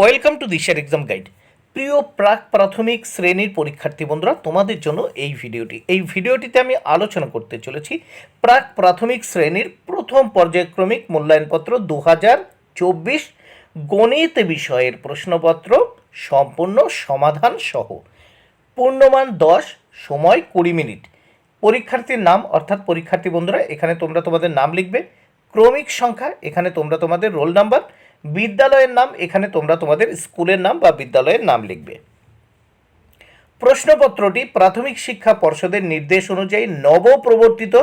Welcome to দিশার exam guide. প্রিয় প্রাক প্রাথমিক শ্রেণীর পরীক্ষার্থী বন্ধুরা, তোমাদের জন্য এই ভিডিওটিতে আমি আলোচনা করতে চলেছি প্রাক প্রাথমিক শ্রেণীর প্রথম পর্যায়ক্রমিক মূল্যায়নপত্র 2024 গণিত বিষয়ের প্রশ্নপত্র সম্পূর্ণ সমাধান সহ। পূর্ণমান 10, সময় 20 মিনিট। পরীক্ষার্থীর নাম অর্থাৎ পরীক্ষার্থী বন্ধুরা এখানে তোমরা তোমাদের নাম লিখবে, ক্রমিক সংখ্যা এখানে তোমরা তোমাদের রোল নাম্বার, বিদ্যালয়ের নাম এখানে তোমরা তোমাদের স্কুলের নাম বা বিদ্যালয়ের নাম লিখবে। প্রশ্নপত্রটি প্রাথমিক শিক্ষা পর্ষদের নির্দেশ অনুযায়ী নবপ্রবর্তিত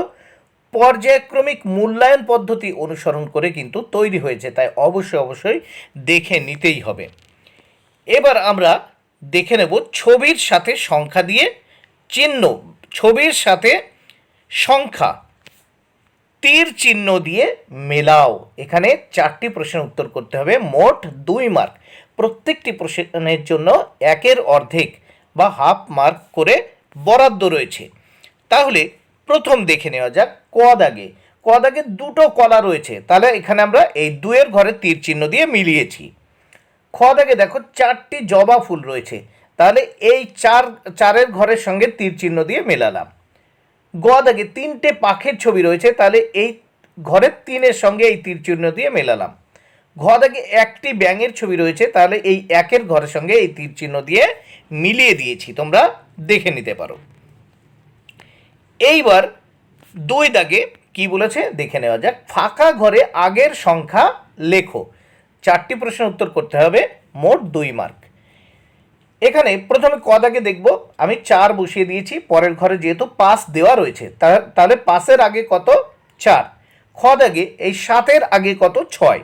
পর্যায়ক্রমিক মূল্যায়ন পদ্ধতি অনুসরণ করে কিন্তু তৈরি হয়েছে, তাই অবশ্যই দেখে নিতেই হবে। এবার আমরা দেখে নেব ছবির সাথে সংখ্যা দিয়ে চিহ্ন, ছবির সাথে সংখ্যা তীর চিহ্ন দিয়ে মেলাও। এখানে 4টি প্রশ্নের উত্তর করতে হবে, মোট 2 মার্ক। প্রত্যেকটি প্রশ্নের জন্য 1-এর অর্ধেক বা হাফ মার্ক করে বরাদ্দ রয়েছে। তাহলে প্রথম দেখে নেওয়া যাক ক দাগে দুটো কলা রয়েছে, তাহলে এখানে আমরা এই 2-এর ঘরে তীর চিহ্ন দিয়ে মিলিয়েছি। খ দাগে দেখো 4টি জবা ফুল রয়েছে, তাহলে এই চারের ঘরের সঙ্গে তীর চিহ্ন দিয়ে মেলালাম। গ দাগে 3টে পাখির ছবি রয়েছে, তাহলে এই ঘরের 3-এর সঙ্গে এই তীর চিহ্ন দিয়ে মেলালাম। ঘ দাগে 1টি ব্যাঙের ছবি রয়েছে, তাহলে এই 1-এর ঘরের সঙ্গে এই তীর চিহ্ন দিয়ে মিলিয়ে দিয়েছি, তোমরা দেখে নিতে পারো। এইবার 2 দাগে কি বলেছে দেখে নেওয়া যাক, ফাঁকা ঘরে আগের সংখ্যা লেখো। 4টি প্রশ্নের উত্তর করতে হবে, মোট 2 মার্ক। এখানে প্রথমে ক দাগে দেখব, আমি 4 বসিয়ে দিয়েছি, পরের ঘরে যেহেতু 5 দেওয়া রয়েছে তাহলে 5-এর আগে কত 4। খ দাগে এই 7-এর আগে কত 6।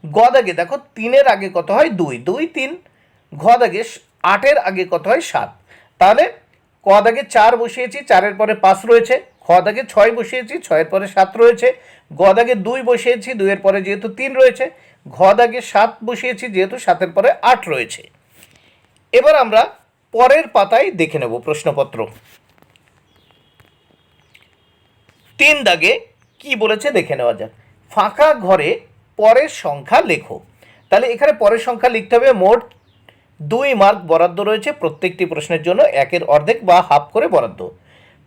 গ দাগে দেখো 3-এর আগে কত হয় 2, 2 3। ঘ দাগে 8-এর আগে কত হয় 7। তাহলে ক দাগে 4 বসিয়েছি, 4-এর পরে 5 রয়েছে। খ দাগে 6 বসিয়েছি, 6-এর পরে 7 রয়েছে। গ দাগে 2 বসিয়েছি, 2-এর পরে যেহেতু 3 রয়েছে। ঘ দাগে 7 বসিয়েছি, যেহেতু 7-এর পরে 8 রয়েছে। এবার আমরা পরের পাতায় দেখে নেব প্রশ্নপত্র। 3 দাগে কি বলেছে দেখে নেওয়া যাক, ফাঁকা ঘরে পরের সংখ্যা লেখো। তাহলে এখানে পরের সংখ্যা লিখতে হবে, মোট 2 মার্ক বরাদ্দ রয়েছে, প্রত্যেকটি প্রশ্নের জন্য 1-এর অর্ধেক বা হাফ করে বরাদ্দ।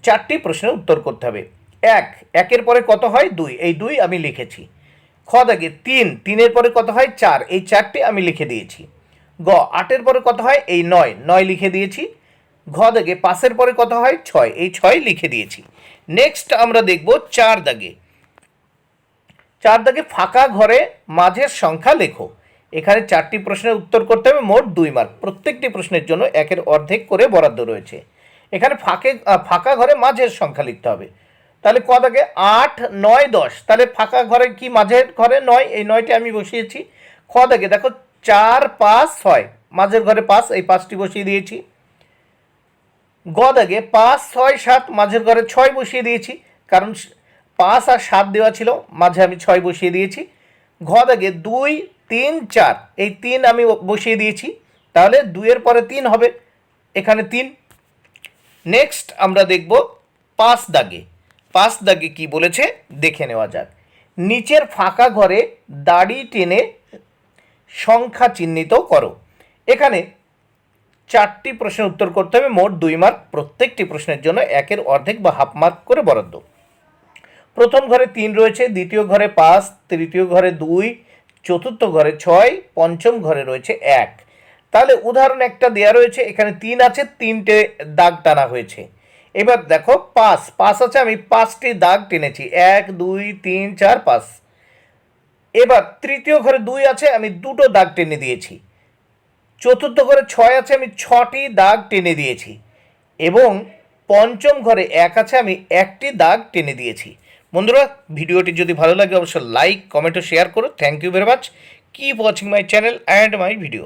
4টি প্রশ্নের উত্তর করতে হবে। 1-এর পরে কত হয় 2, এই 2 আমি লিখেছি। খ দাগে 3-এর পরে কত হয় 4, এই 4টি আমি লিখে দিয়েছি। গ 8-এর পরে কত হয় এই 9 লিখে দিয়েছি। ঘ দাগে 5-এর পরে কত হয় 6, এই 6 লিখে দিয়েছি। নেক্সট আমরা দেখব 4 দাগে ফাঁকা ঘরে মাঝের সংখ্যা লেখো। এখানে 4টি প্রশ্নের উত্তর করতে হবে, মোট 2 মার্ক। প্রত্যেকটি প্রশ্নের জন্য 1-এর অর্ধেক করে বরাদ্দ রয়েছে। এখানে ফাঁকা ঘরে মাঝের সংখ্যা লিখতে হবে। তাহলে ক দাগে 8, 9, 10, তাহলে ফাঁকা ঘরে কি মাঝের ঘরে 9, এই 9টি আমি বসিয়েছি। খ দাগে দেখো 4, 5, 6, মাঝের ঘরে 5, এই 5টি বসিয়ে দিয়েছি। গ দাগে 5, 6, 7, মাঝের ঘরে 6 বসিয়ে দিয়েছি, কারণ 5 আর 7 দেওয়া ছিল, মাঝে আমি 6 বসিয়ে দিয়েছি। ঘ দাগে 2, 3, 4, এই 3 আমি বসিয়ে দিয়েছি, তাহলে 2-এর পরে 3 হবে, এখানে 3। নেক্সট আমরা দেখব 5 দাগে কি বলেছে দেখে নেওয়া যাক, নিচের ফাঁকা ঘরে দাড়ি টেনে সংখ্যা চিহ্নিত করো। এখানে 4টি প্রশ্নের উত্তর করতে হবে, মোট 2 মার্ক। প্রত্যেকটি প্রশ্নের জন্য 1-এর অর্ধেক বা হাফ মার্ক করে বরাদ্দ। প্রথম ঘরে 3 রয়েছে, দ্বিতীয় ঘরে 5, তৃতীয় ঘরে 2, চতুর্থ ঘরে 6, পঞ্চম ঘরে রয়েছে 1। তাহলে উদাহরণ একটা দেওয়া রয়েছে, এখানে 3 আছে, 3টে দাগ টানা হয়েছে। এবার দেখো 5 আছে, আমি 5টি দাগ টেনেছি, 1, 2, 3, 4, 5। এবার তৃতীয় ঘরে 2 আছে, আমি 2টো দাগ টেনে দিয়েছি। চতুর্থ ঘরে 6 আছে, আমি 6টি দাগ টেনে দিয়েছি। এবং পঞ্চম ঘরে 1 আছে, আমি 1টি দাগ টেনে দিয়েছি। বন্ধুরা, ভিডিওটি যদি ভালো লাগে অবশ্যই লাইক, কমেন্ট ও শেয়ার করো। Thank you very much. Keep watching my channel and my video.